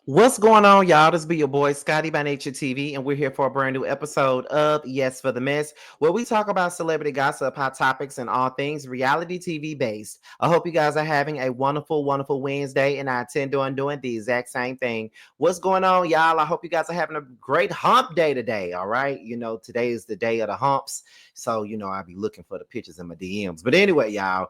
What's going on, y'all? This be your boy Scotty by Nature TV, and we're here for a brand new episode of Yes for the Mess, where we talk about celebrity gossip, hot topics, and all things reality TV based. I hope you guys are having a wonderful, wonderful Wednesday, and I intend on doing the exact same thing. What's going on, y'all? I hope you guys are having a great hump day today. All right, today is the day of the humps, so I'll be looking for the pictures in my DMs. But anyway, y'all,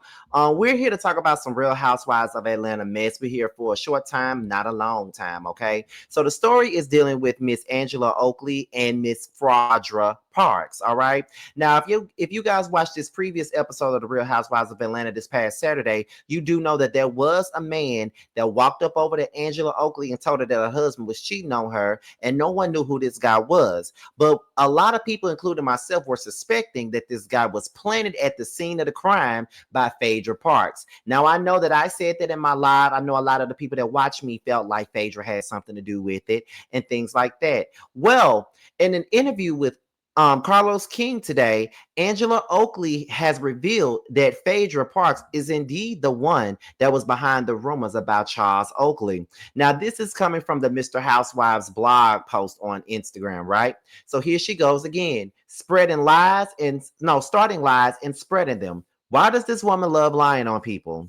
we're here to talk about some Real Housewives of Atlanta mess. We're here for a short time, not a long time. Okay, so the story is dealing with Miss Angela Oakley and Miss Phaedra Parks. All right, now if you guys watched this previous episode of the Real Housewives of Atlanta this past Saturday, you do know that there was a man that walked up over to Angela Oakley and told her that her husband was cheating on her, and no one knew who this guy was. But a lot of people, including myself, were suspecting that this guy was planted at the scene of the crime by Phaedra Parks. Now, I know that I said that in my live. I know a lot of the people that watch me felt like Phaedra had something to do with it and things like that. Well, in an interview with Carlos King today, Angela Oakley has revealed that Phaedra Parks is indeed the one that was behind the rumors about Charles Oakley. Now, this is coming from the Mr. Housewives blog post on Instagram, right? So here she goes again, starting lies and spreading them. Why does this woman love lying on people?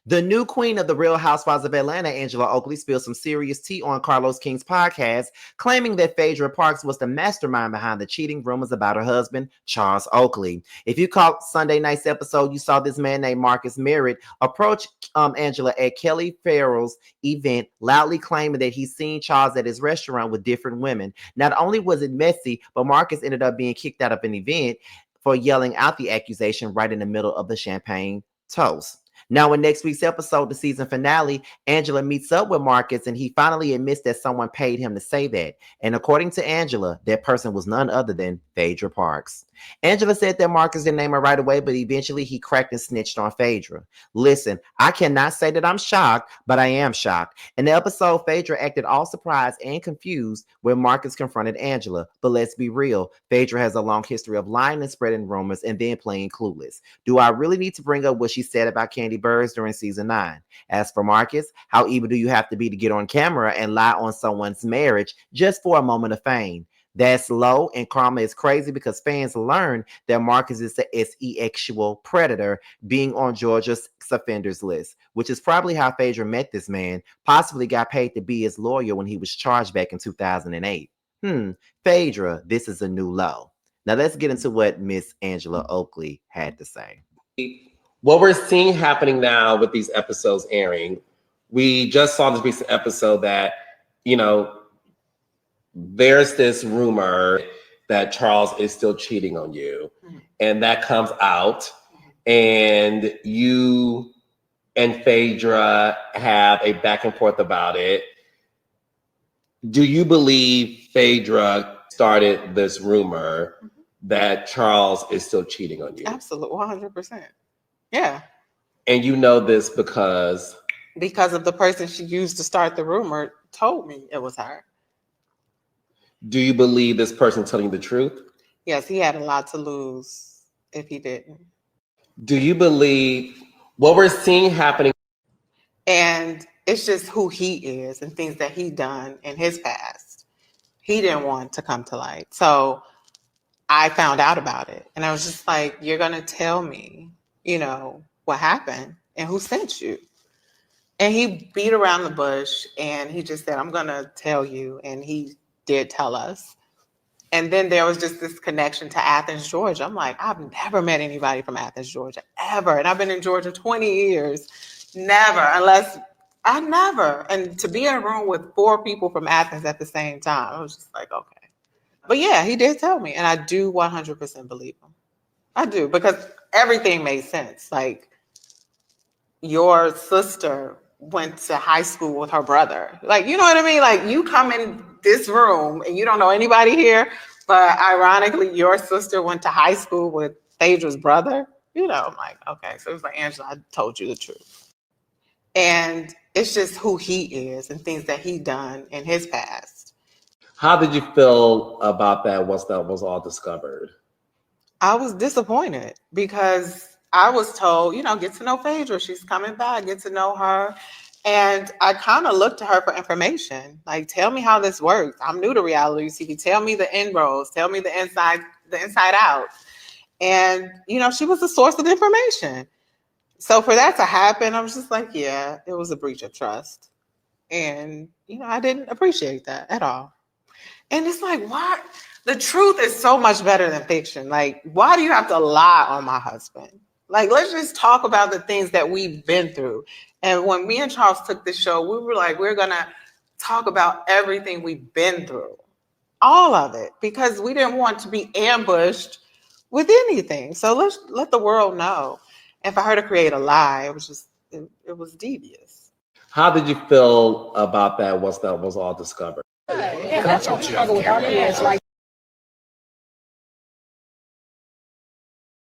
The new queen of the Real Housewives of Atlanta, Angela Oakley, spilled some serious tea on Carlos King's podcast, claiming that Phaedra Parks was the mastermind behind the cheating rumors about her husband, Charles Oakley. If you caught Sunday night's episode, you saw this man named Marcus Merritt approach Angela at Kelly Farrell's event, loudly claiming that he's seen Charles at his restaurant with different women. Not only was it messy, but Marcus ended up being kicked out of an event for yelling out the accusation right in the middle of the champagne toast. Now, in next week's episode, the season finale, Angela meets up with Marcus and he finally admits that someone paid him to say that. And according to Angela, that person was none other than Phaedra Parks. Angela said that Marcus didn't name her right away, but eventually he cracked and snitched on Phaedra. Listen, I cannot say that I'm shocked, but I am shocked. In the episode, Phaedra acted all surprised and confused when Marcus confronted Angela. But let's be real, Phaedra has a long history of lying and spreading rumors and then playing clueless. Do I really need to bring up what she said about Candy Birds during season 9? As for Marcus, how evil do you have to be to get on camera and lie on someone's marriage just for a moment of fame? That's low, and karma is crazy because fans learned that Marcus is an sexual predator, being on Georgia's sex offenders list, which is probably how Phaedra met this man, possibly got paid to be his lawyer when he was charged back in 2008. Phaedra, this is a new low. Now let's get into what Miss Angela Oakley had to say. What we're seeing happening now with these episodes airing, we just saw this recent episode that, there's this rumor that Charles is still cheating on you, and that comes out, and you and Phaedra have a back and forth about it. Do you believe Phaedra started this rumor that Charles is still cheating on you? Absolutely, 100%. Yeah. And you know this because of the person she used to start the rumor told me it was her. Do you believe this person telling you the truth? Yes, he had a lot to lose if he didn't. Do you believe what we're seeing happening? And it's just who he is and things that he done in his past. He didn't want to come to light. So I found out about it. And I was just like, you're going to tell me, what happened and who sent you. And he beat around the bush and he just said, I'm going to tell you. And he did tell us. And then there was just this connection to Athens, Georgia. I'm like, I've never met anybody from Athens, Georgia, ever. And I've been in Georgia 20 years. Never. And to be in a room with 4 people from Athens at the same time, I was just like, okay. But yeah, he did tell me. And I do 100% believe him. I do, because everything made sense. Like, your sister went to high school with her brother. Like, you know what I mean? Like, you come in this room and you don't know anybody here, but ironically, your sister went to high school with Phaedra's brother. I'm like, okay. So it was like, Angela, I told you the truth. And it's just who he is and things that he done in his past. How did you feel about that once that was all discovered? I was disappointed because I was told, get to know Phaedra. She's coming back, get to know her. And I kind of looked to her for information. Like, tell me how this works. I'm new to reality TV. Tell me the inroads. Tell me the inside out. And, she was the source of the information. So for that to happen, I was just like, yeah, it was a breach of trust. And, I didn't appreciate that at all. And it's like, why? The truth is so much better than fiction. Like, why do you have to lie on my husband? Like, let's just talk about the things that we've been through. And when me and Charles took the show, we were like, we're going to talk about everything we've been through. All of it. Because we didn't want to be ambushed with anything. So let's let the world know. And for her to create a lie, it was just, it was devious. How did you feel about that once that was all discovered?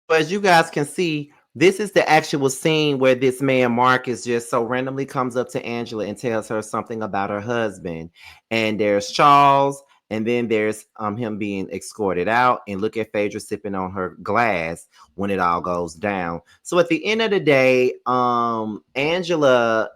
As you guys can see, this is the actual scene where this man Marcus just so randomly comes up to Angela and tells her something about her husband. And there's Charles, and then there's him being escorted out. And look at Phaedra sipping on her glass when it all goes down. So at the end of the day, Angela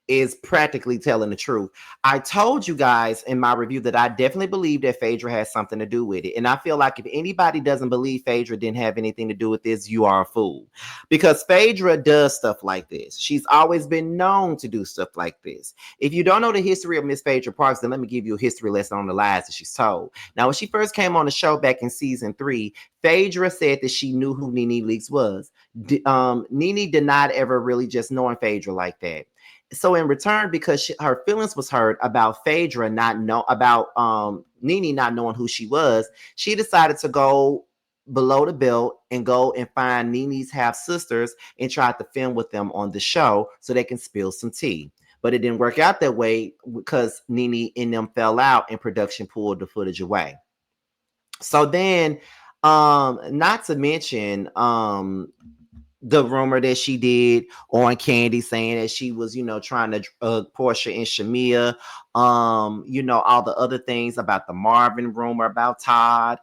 is practically telling the truth. I told you guys in my review that I definitely believe that Phaedra has something to do with it. And I feel like if anybody doesn't believe Phaedra didn't have anything to do with this, you are a fool. Because Phaedra does stuff like this. She's always been known to do stuff like this. If you don't know the history of Miss Phaedra Parks, then let me give you a history lesson on the lies that she's told. Now, when she first came on the show back in season 3, Phaedra said that she knew who Nene Leakes was. Nene denied ever really just knowing Phaedra like that. So in return, because her feelings was hurt about Phaedra Nene not knowing who she was, she decided to go below the belt and go and find Nene's half sisters and tried to film with them on the show so they can spill some tea. But it didn't work out that way because Nene and them fell out and production pulled the footage away. So then, not to mention, the rumor that she did on Candy saying that she was, trying to Portia and Shamia, all the other things about the Marvin rumor about Todd,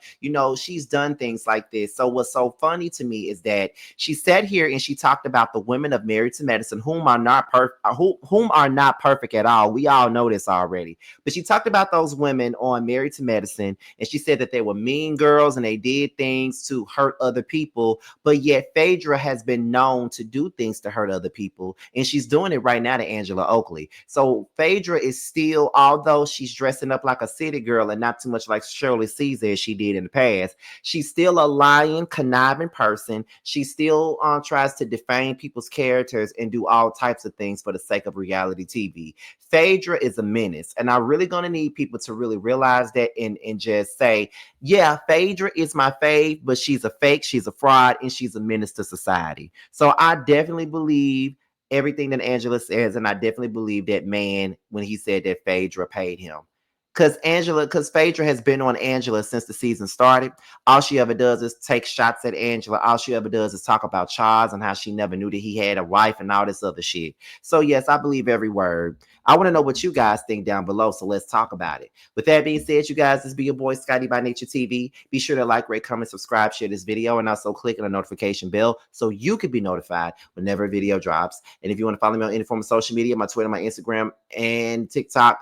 she's done things like this. So what's so funny to me is that she sat here and she talked about the women of Married to Medicine, whom are not perfect at all. We all know this already, but she talked about those women on Married to Medicine, and she said that they were mean girls and they did things to hurt other people, but yet Phaedra has been known to do things to hurt other people, and she's doing it right now to Angela Oakley. So Phaedra is still, although she's dressing up like a city girl and not too much like Shirley Caesar as she did in the past, she's still a lying, conniving person. She still tries to defame people's characters and do all types of things for the sake of reality TV. Phaedra is a menace, and I'm really going to need people to really realize that and just say, yeah, Phaedra is my fave, but she's a fake, she's a fraud, and she's a menace to society. So I definitely believe everything that Angela says, and I definitely believe that man when he said that Phaedra paid him. Because Phaedra has been on Angela since the season started. All she ever does is take shots at Angela. All she ever does is talk about Charles and how she never knew that he had a wife and all this other shit. So yes, I believe every word. I want to know what you guys think down below, so let's talk about it. With that being said, you guys, this be your boy Scotty by Nature TV. Be sure to like, rate, comment, subscribe, share this video, and also click on the notification bell so you can be notified whenever a video drops. And if you want to follow me on any form of social media, my Twitter, my Instagram, and TikTok,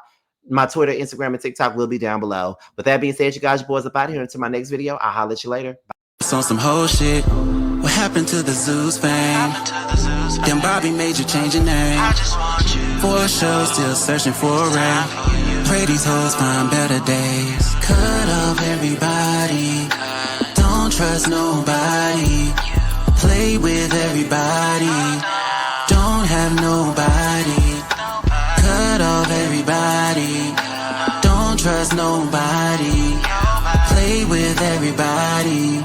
my Twitter, Instagram, and TikTok will be down below. With that being said, you guys, boys, up out of here. Until my next video, I'll holler at you later. Bye. On some whole shit. What happened to the Zeus fame? Then Bobby made you change your name. For a show, still searching for a ring. Pray these hoes find better days. Cut off everybody. Don't trust nobody. Play with everybody. Don't have nobody. Cut off everybody. Don't trust nobody. Play with everybody.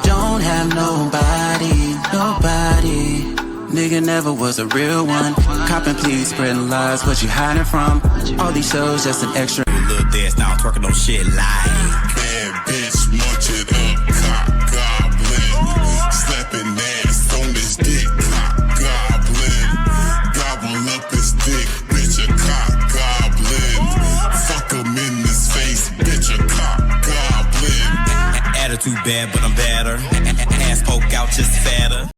Don't have nobody. Nobody. Nigga never was a real one. Copping, please, spreading lies. What you hiding from? All these shows just an extra. Little dance now, twerking on shit like bad bitch, munch it up, cock goblin. Slapping ass on this dick, cock goblin. Gobble up his dick, bitch, a cock goblin. Fuck him in his face, bitch, a cock goblin. attitude bad, but I'm better. Ass poke out just fatter.